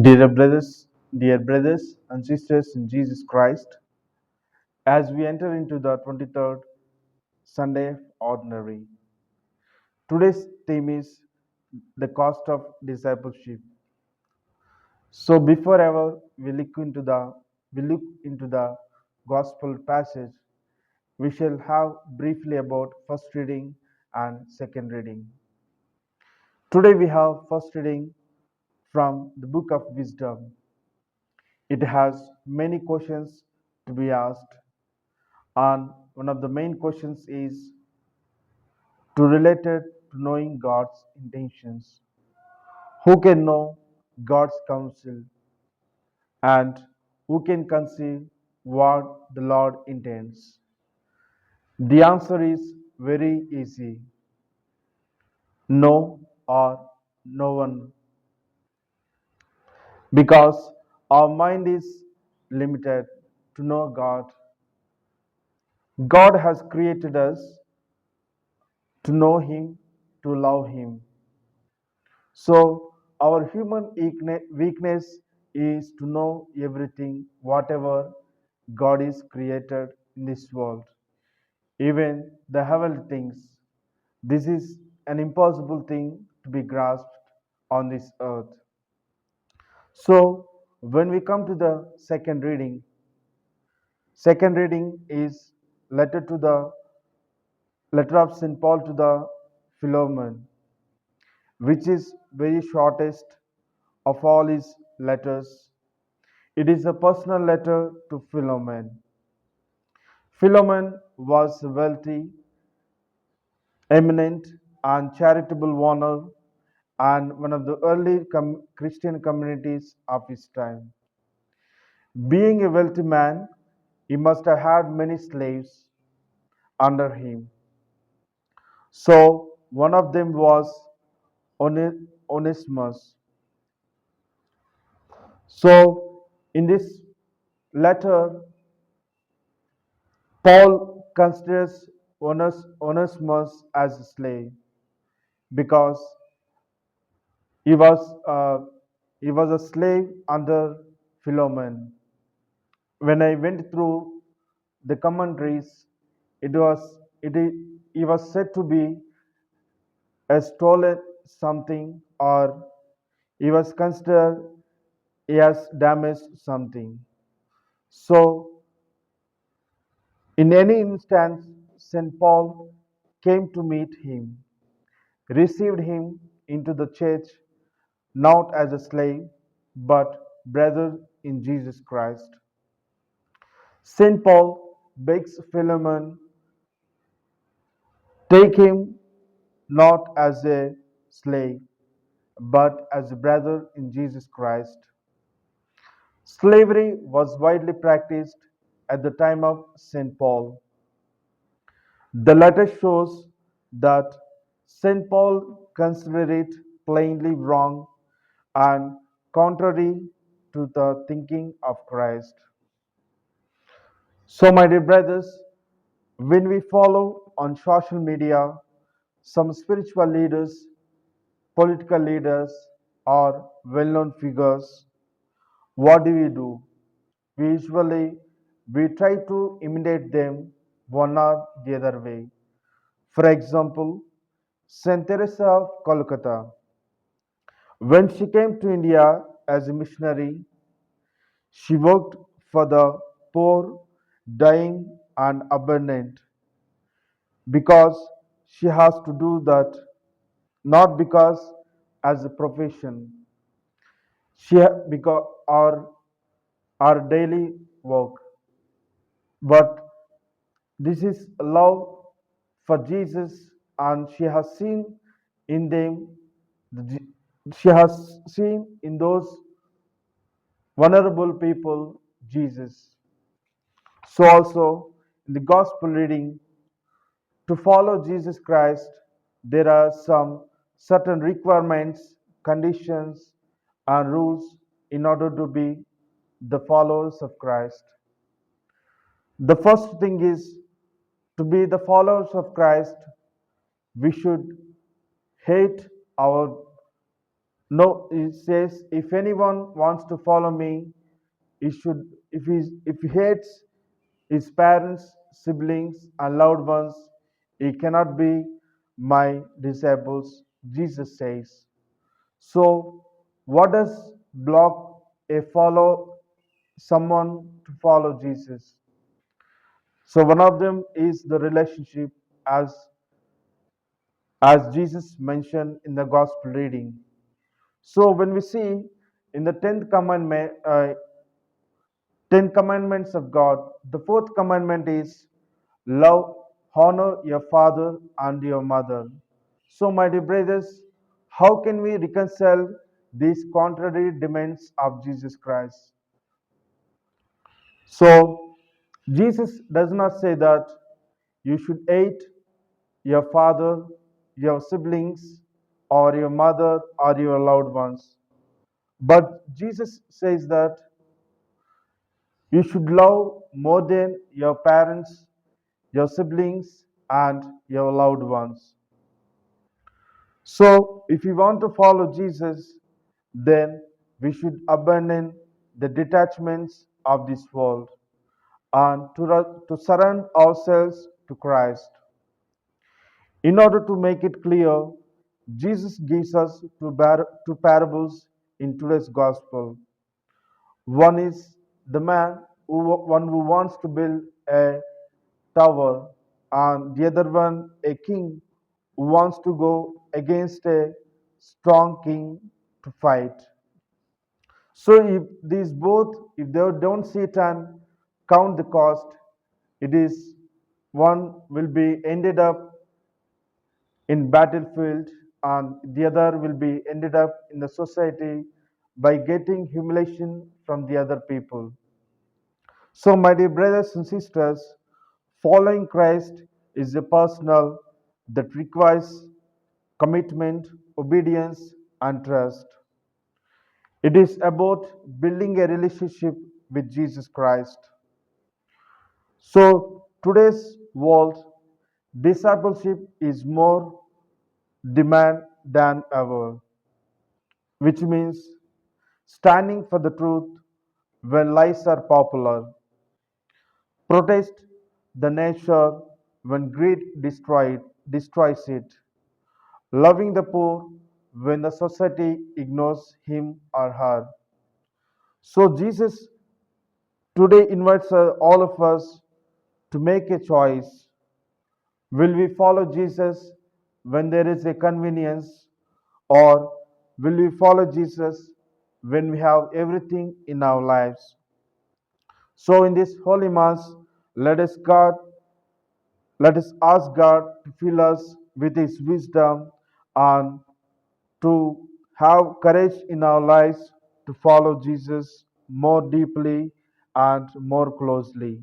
Dear brothers and sisters in Jesus Christ, as we enter into the 23rd Sunday Ordinary, today's theme is the cost of discipleship. So, before ever we look into the gospel passage, we shall have briefly about first reading and second reading. Today we have first reading from the book of wisdom. It has many questions to be asked, and one of the main questions is to related to knowing God's intentions. Who can know God's counsel, and who can conceive what the Lord intends? The answer is very easy: no, or no one, because our mind is limited to know God. God has created us to know Him, to love Him. So, our human weakness is to know everything, whatever God is created in this world, even the heavenly things. This is an impossible thing to be grasped on this earth. So, when we come to the second reading is letter to the letter of St. Paul to the Philemon, which is very shortest of all his letters. It is a personal letter to Philemon. Philemon was a wealthy, eminent, and charitable owner and one of the early Christian communities of his time. Being a wealthy man, he must have had many slaves under him. So one of them was Onesimus. So in this letter, Paul considers Onesimus as a slave because he was uh, he was a slave under Philemon. When I went through the commentaries, he was said to be a stolen something, or he was considered he has damaged something. So in any instance, St. Paul came to meet him, received him into the church not as a slave, but brother in Jesus Christ. St. Paul begs Philemon, take him not as a slave, but as a brother in Jesus Christ. Slavery was widely practiced at the time of St. Paul. The letter shows that St. Paul considered it plainly wrong and contrary to the thinking of Christ. So, my dear brothers, when we follow on social media some spiritual leaders, political leaders, or well known figures, what do? We usually we try to imitate them one or the other way. For example, Saint Teresa of Calcutta, when she came to India as a missionary, she worked for the poor, dying, and abandoned because she has to do that, not because as a profession, she because our daily work, but this is love for Jesus, and she has seen in them, she has seen in those vulnerable people Jesus. So, also in the gospel reading, to follow Jesus Christ, there are some certain requirements, conditions, and rules in order to be the followers of Christ. The first thing is, to be the followers of Christ, we should hate our No, it says, if anyone wants to follow me, he should, if he hates his parents, siblings, and loved ones, he cannot be my disciples, Jesus says. So, what does block a follow someone to follow Jesus? So, one of them is the relationship, as Jesus mentioned in the gospel reading. So, when we see in the Ten Commandments of God, the fourth commandment is love, honor your father and your mother. So, my dear brothers, how can we reconcile these contrary demands of Jesus Christ? So, Jesus does not say that you should hate your father, your siblings, or your mother, or your loved ones. But Jesus says that you should love more than your parents, your siblings, and your loved ones. So, if we want to follow Jesus, then we should abandon the detachments of this world and to surrender ourselves to Christ. In order to make it clear, Jesus gives us two parables in today's gospel. One is the one who wants to build a tower, and the other one, a king who wants to go against a strong king to fight. So, if these both, if they don't sit and count the cost, it is one will be ended up in battlefield and the other will be ended up in the society by getting humiliation from the other people. So, my dear brothers and sisters, following Christ is a personal that requires commitment, obedience, and trust. It is about building a relationship with Jesus Christ. So, today's world, discipleship is more demand than ever, which means standing for the truth when lies are popular, protest the nature when destroys it, loving the poor when the society ignores him or her. So Jesus today invites all of us to make a choice. Will we follow Jesus when there is a convenience, or will we follow Jesus when we have everything in our lives? So in this holy mass, let us God let us ask God to fill us with his wisdom and to have courage in our lives to follow Jesus more deeply and more closely.